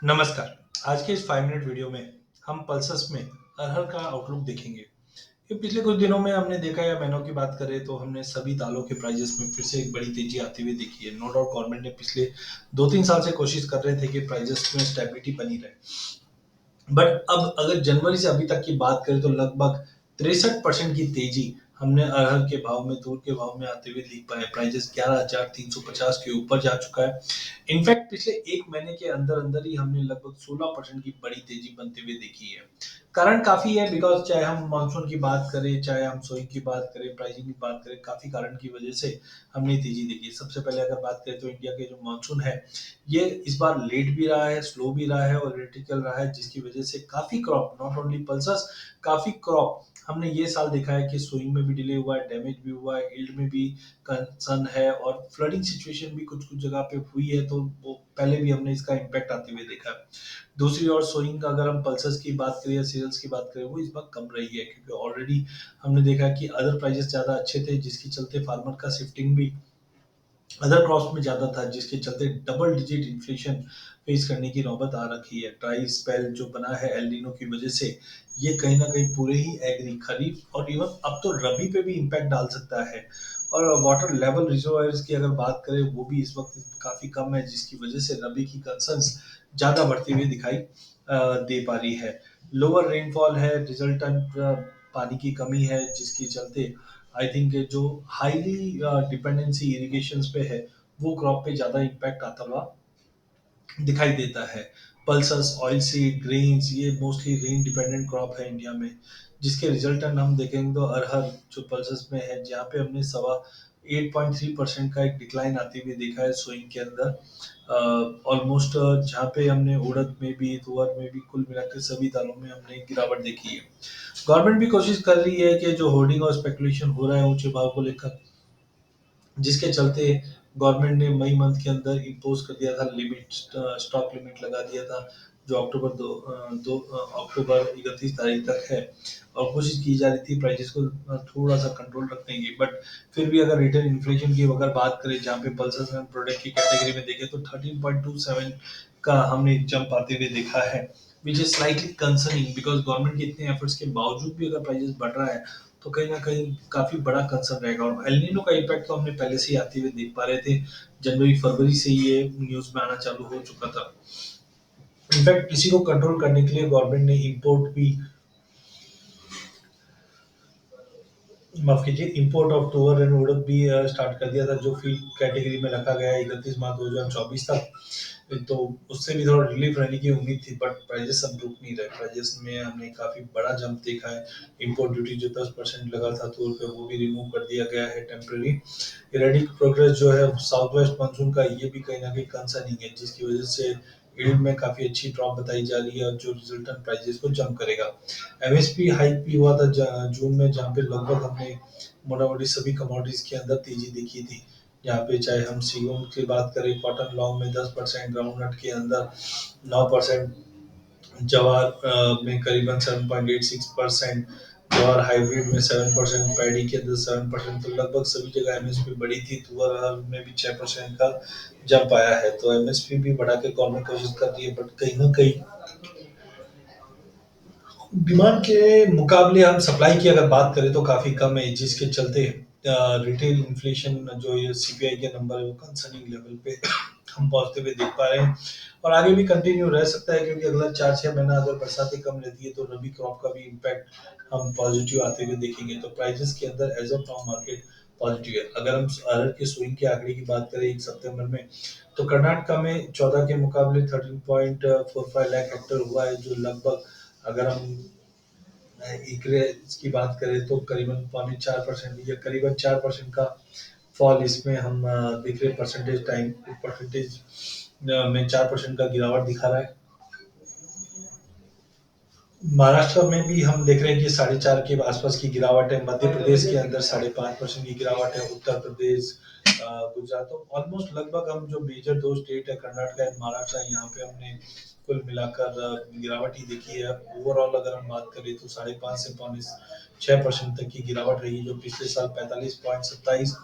नमस्कार। आज के इस 5 मिनट वीडियो में हम पल्सेस में अरहर का आउटलुक देखेंगे। ये पिछले कुछ दिनों में हमने देखा या महीनों की बात करें तो हमने सभी दालों के प्राइसेस में फिर से एक बड़ी तेजी आती हुई देखी है। नो डाउट गवर्नमेंट ने पिछले 2-3 साल से कोशिश कर रहे थे कि प्राइसेस में स्टेबिलिटी बनी रहे। बट अब अगर जनवरी से अभी तक की बात करें तो लगभग 63% की तेजी हमने अरहर के भाव में, तूर के भाव में आते हुए देख पाए। प्राइसेस 11,350 के ऊपर जा चुका है। इनफैक्ट पिछले एक महीने के अंदर अंदर ही हमने लगभग 16% की बड़ी तेजी बनते हुए देखी है। कारण काफी है, बिकॉज चाहे हम मानसून की बात करें, चाहे हम सोई की बात करें, प्राइसिंग की बात करें, काफी कारण की वजह से हमने तेजी देखी। सबसे पहले अगर बात करें तो इंडिया के जो मानसून है, ये इस बार लेट भी रहा है, स्लो भी रहा है और इरेटिकल रहा है, जिसकी वजह से काफी क्रॉप, नॉट ओनली पल्सेस, काफी क्रॉप हमने ये साल देखा है कि सोइंग में भी डिले हुआ है, डैमेज भी हुआ है, यील्ड में भी कंसर्न है और फ्लडिंग सिचुएशन भी कुछ कुछ जगह पे हुई है, तो वो पहले भी हमने इसका इम्पैक्ट आते हुए देखा है। दूसरी ओर सोइंग का अगर हम पल्सेस की बात करें या सीरियल्स की बात करें, वो इस बार कम रही है, क्योंकि ऑलरेडी हमने देखा कि अदर प्राइसेस ज्यादा अच्छे थे, जिसके चलते फार्मर का शिफ्टिंग भी अदर क्रॉप्स में ज्यादा था, जिसके चलते डबल डिजिट इन्फ्लेशन फेस करने की नौबत आ रखी है। ड्राई स्पेल जो बना है एल नीनो की वजह से, ये कहीं ना कहीं पूरे ही एग्री, खरीफ और इवन अब तो रबी पे भी इम्पैक्ट डाल सकता है। और वाटर लेवल रिजर्वायर्स की अगर बात करें, वो भी इस वक्त काफी कम है, जिसकी वजह से रबी की कंसर्न्स ज्यादा बढ़ती हुई दिखाई दे पा रही है। लोअर रेनफॉल है, रिजल्टेंट पानी की कमी है, जिसके चलते आई थिंक जो हाईली डिपेंडेंसी इरिगेशन पे है, वो क्रॉप पे ज्यादा इम्पैक्ट आता हुआ दिखाई देता है। पल्सेस, ऑयल सीड, ग्रेन्स, ये मोस्टली रेन डिपेंडेंट क्रॉप है इंडिया में, जिसके रिजल्टेंट हम देखेंगे तो अरहर जो पल्सेस में है, जहाँ पे हमने सवा 8.3% का एक डिक्लाइन आते हुए देखा है सोइंग के अंदर। ऑलमोस्ट जहाँ पे हमने उड़द में भी, तुअर में भी, कुल मिलाकर सभी दालों में हमने गिरावट देखी है। गवर्नमेंट भी कोशिश कर रही है कि जो होर्डिंग और स्पेकुलेशन हो रहा है ऊंचे भाव को लेकर, जिसके चलते गवर्नमेंट ने मई मंथ के अंदर इम्पोज कर दिया था लिमिट, स्टॉक लिमिट लगा दिया था, जो अक्टूबर 31 तारीख तक है। और कोशिश की जा रही थी प्राइसेस को थोड़ा सा कंट्रोल रखने की। बट फिर भी अगर रिटेल इन्फ्लेशन की अगर बात करें, जहाँ पे पल्सेस एंड प्रोडक्ट की कैटेगरी में देखें तो 13.27 का हमने जंप आते हुए देखा है, which is slightly concerning, because government के इतने एफर्ट्स के बावजूद भी अगर प्राइसेस बढ़ रहा है, तो कहीं ना कहीं काफी बड़ा कंसर्न रहेगा। और एल नीनो का इम्पैक्ट तो हमने पहले से ही आते हुए देख पा रहे थे, जनवरी फरवरी से ये न्यूज में आना चालू हो चुका था। इनफैक्ट इसी को कंट्रोल करने के लिए गवर्नमेंट ने इम्पोर्ट भी, माफ कीजिए, इंपोर्ट ऑफ तुअर एंड उड़द भी स्टार्ट कर दिया था, जो फीड कैटेगरी में रखा गया है 31 मार्च 2024 तक। तो उससे भी थोड़ा रिलीफ रहने की उम्मीद थी, बट प्राइजेस अब रुक नहीं रहे। प्राइजेस में हमने काफी बड़ा जंप देखा है। इंपोर्ट ड्यूटी जो 10% लगा था तुअर पे, वो भी रिमूव कर दिया गया है टेम्पररी। इरेडिक प्रोग्रेस जो है साउथ वेस्ट मानसून का, ये भी कहीं ना कहीं कंसर्निंग है, जिसकी वजह से यील्ड में काफी अच्छी ड्रॉप बताई जा रही है, और जो रिजल्टेंट प्राइजेस को जंप करेगा। एमएसपी हाइक भी हुआ था जून में, जहाँ पे लगभग हमने मोटा मोटी सभी कमोडिटीज के अंदर तेजी देखी थी। यहाँ पे चाहे हम सीगोम की बात करें, कॉटन लॉन्ग में 10%, ग्राउंडनट के अंदर 9%, जवार में करीबन 7.86%, जवार हाइब्रिड में 7%, पैडी के अंदर 7%, तो लगभग सभी जगह एमएसपी बढ़ी थी। तुअर में भी 6% का जंप आया है, तो एमएसपी भी बढ़ा के गवर्नमेंट कोशिश कर रही है, बट कहीं ना कहीं डिमांड के मुकाबले हम सप्लाई की अगर बात करें तो काफी कम है, जिसके चलते रिटेल इन्फ्लेशन जो ये सीपीआई के नंबर है, वो कंसर्निंग लेवल पे हम पहुंचते हुए देख पा रहे हैं। और आगे भी कंटिन्यू रह सकता है, क्योंकि अगला 4-6 महीना अगर बरसातें कम रहती है, तो रबी क्रॉप का भी इम्पैक्ट हम पॉजिटिव आते हुए देखेंगे। तो प्राइसेस के अंदर as of now market positive है। अगर हम अरहर के स्विंग के आंकड़े की बात करें 1 सितंबर में, तो कर्नाटका में 14 के मुकाबले 13.45 लाख हेक्टेयर हुआ है, जो लगभग, अगर हम एकरेज की बात करें तो करीबन 4% या करीबन 4% का फॉल इसमें हम देख रहे, परसेंटेज में 4% का गिरावट दिखा रहा है। महाराष्ट्र में भी हम देख रहे हैं कि 4.5 के आसपास की गिरावट है। मध्य प्रदेश के अंदर 5.5% की गिरावट है। उत्तर प्रदेश, गुजरात, तो ऑलमोस्ट लगभग हम जो मेजर दो स्टेट है, कर्नाटक एंड महाराष्ट्र, यहाँ पे हमने कुल मिलाकर गिरावट ही देखी है। ओवरऑल अगर हम बात करें तो 5.5 से 6% तक की गिरावट रही, जो पिछले साल 45.27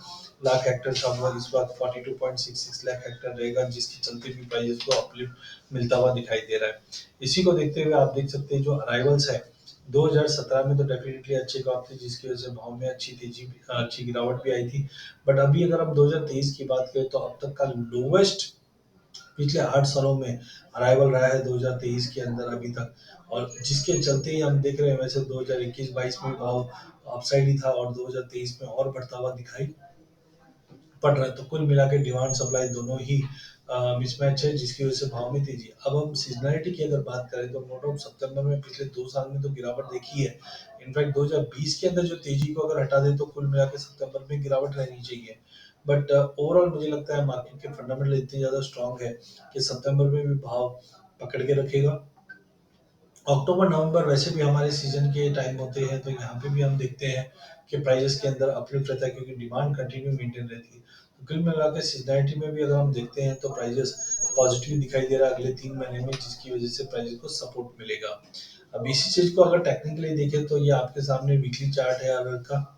लाख हेक्टेयर का हुआ, इस बार 42.66 लाख हेक्टेयर रहेगा, जिसके चलते भी प्राइस को अपलिफ्ट मिलता हुआ दिखाई दे रहा है। इसी को देखते हुए आप देख सकते हैं जो अराइवल्स है 2017 में तो डेफिनेटली अच्छे क्रॉप थे, जिसकी वजह से भाव में अच्छी गिरावट भी आई थी। बट अभी अगर हम 2023 की बात करें तो अब तक का लोवेस्ट पिछले 8 सालों में अराइवल रहा है 2023 के अंदर अभी तक, और जिसके चलते ही हम देख रहे हैं वैसे 2021-22 में भाव अपसाइड ही था और 2023 में और बढ़ता हुआ दिखाई पड़ रहा है। तो कुल मिला के डिमांड सप्लाई दोनों ही मिसमैच है, जिसकी वजह से भाव में तेजी। अब हम सीजनलिटी की अगर बात करें तो नो डाउट सितंबर में पिछले 2 साल में तो गिरावट देखी है। इनफैक्ट 2020 के अंदर जो तेजी को अगर हटा दें तो कुल मिला के सितंबर में गिरावट रहनी चाहिए। बट ओवरऑल मुझे लगता है मार्केट के फंडामेंटल इतने ज्यादा स्ट्रांग है कि सितंबर में भी भाव पकड़ के रखेगा। अक्टूबर नवंबर वैसे भी हमारे सीजन के टाइम होते हैं, तो यहाँ पे भी हम देखते हैं कि प्राइजेस के अंदर अपलिफ्ट रहता है, क्योंकि डिमांड कंटिन्यू मेंटेन रहती है। तो कुल मिला के सीजनलिटी में भी अगर हम देखते हैं तो प्राइजेस पॉजिटिव दिखाई दे रहा है अगले 3 महीने में, जिसकी वजह से प्राइजेस को सपोर्ट मिलेगा। अब इसी चीज को अगर टेक्निकली देखें तो ये आपके सामने वीकली चार्ट है अगर का।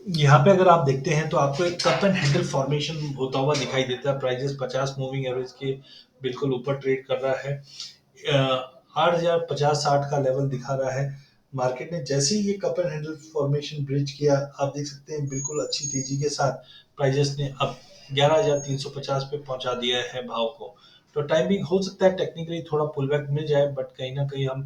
यहाँ पे अगर आप देखते हैं तो आपको एक कप एंड हैंडल फॉर्मेशन होता हुआ दिखाई देता है। प्राइजेस 50 मूविंग एवरेज के बिल्कुल ऊपर ट्रेड कर रहा है। 8,050-60 का लेवल दिखा रहा है। मार्केट ने जैसे ही ये cup and handle formation bridge किया, आप देख सकते हैं बिल्कुल अच्छी तेजी के साथ प्राइजेस ने अब 11,350 पे पहुंचा दिया है भाव को। तो टाइमिंग हो सकता है टेक्निकली थोड़ा पुल बैक मिल जाए, बट कहीं ना कहीं हम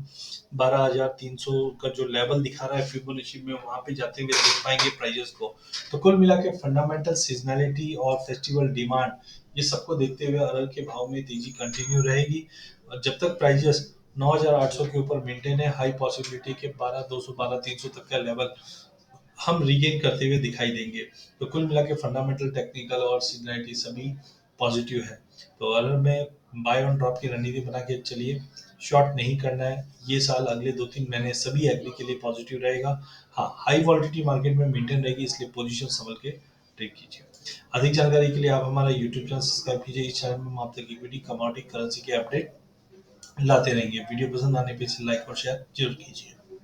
12,300 का जो लेवल दिखा रहा है फिबोनाची में, वहां पे जाते हुए देख पाएंगे प्राइजेस को। तो कुल मिला के फंडामेंटल सीजनैलिटी और फेस्टिवल डिमांड, ये सबको देखते हुए अरल के भाव में तेजी कंटिन्यू रहेगी। और जब तक प्राइजेस 9,800 के ऊपर मेंटेन है, हाई पॉसिबिलिटी के 12,200 12,300 तक का लेवल हम रीगेन करते हुए दिखाई देंगे। तो कुल मिला के फंडामेंटल टेक्निकल और सीजनैलिटी सभी पॉजिटिव है। तो अगर मैं बाय ऑन ड्रॉप की रणनीति बना के चलिए, शॉर्ट नहीं करना है। ये साल अगले 2-3 महीने सभी एग्री के लिए पॉजिटिव रहेगा। हाँ, हाई वॉलिटिलिटी मार्केट में मेंटेन रहेगी, इसलिए पोजीशन संभल के ट्रेड कीजिए। अधिक जानकारी के लिए आप हमारा यूट्यूब चैनल सब्सक्राइब कीजिए। इस चैनल में हम आप तक इक्विटी कमोडिटी करेंसी के अपडेट लाते रहेंगे। वीडियो पसंद आने पे इसे लाइक और शेयर जरूर कीजिए।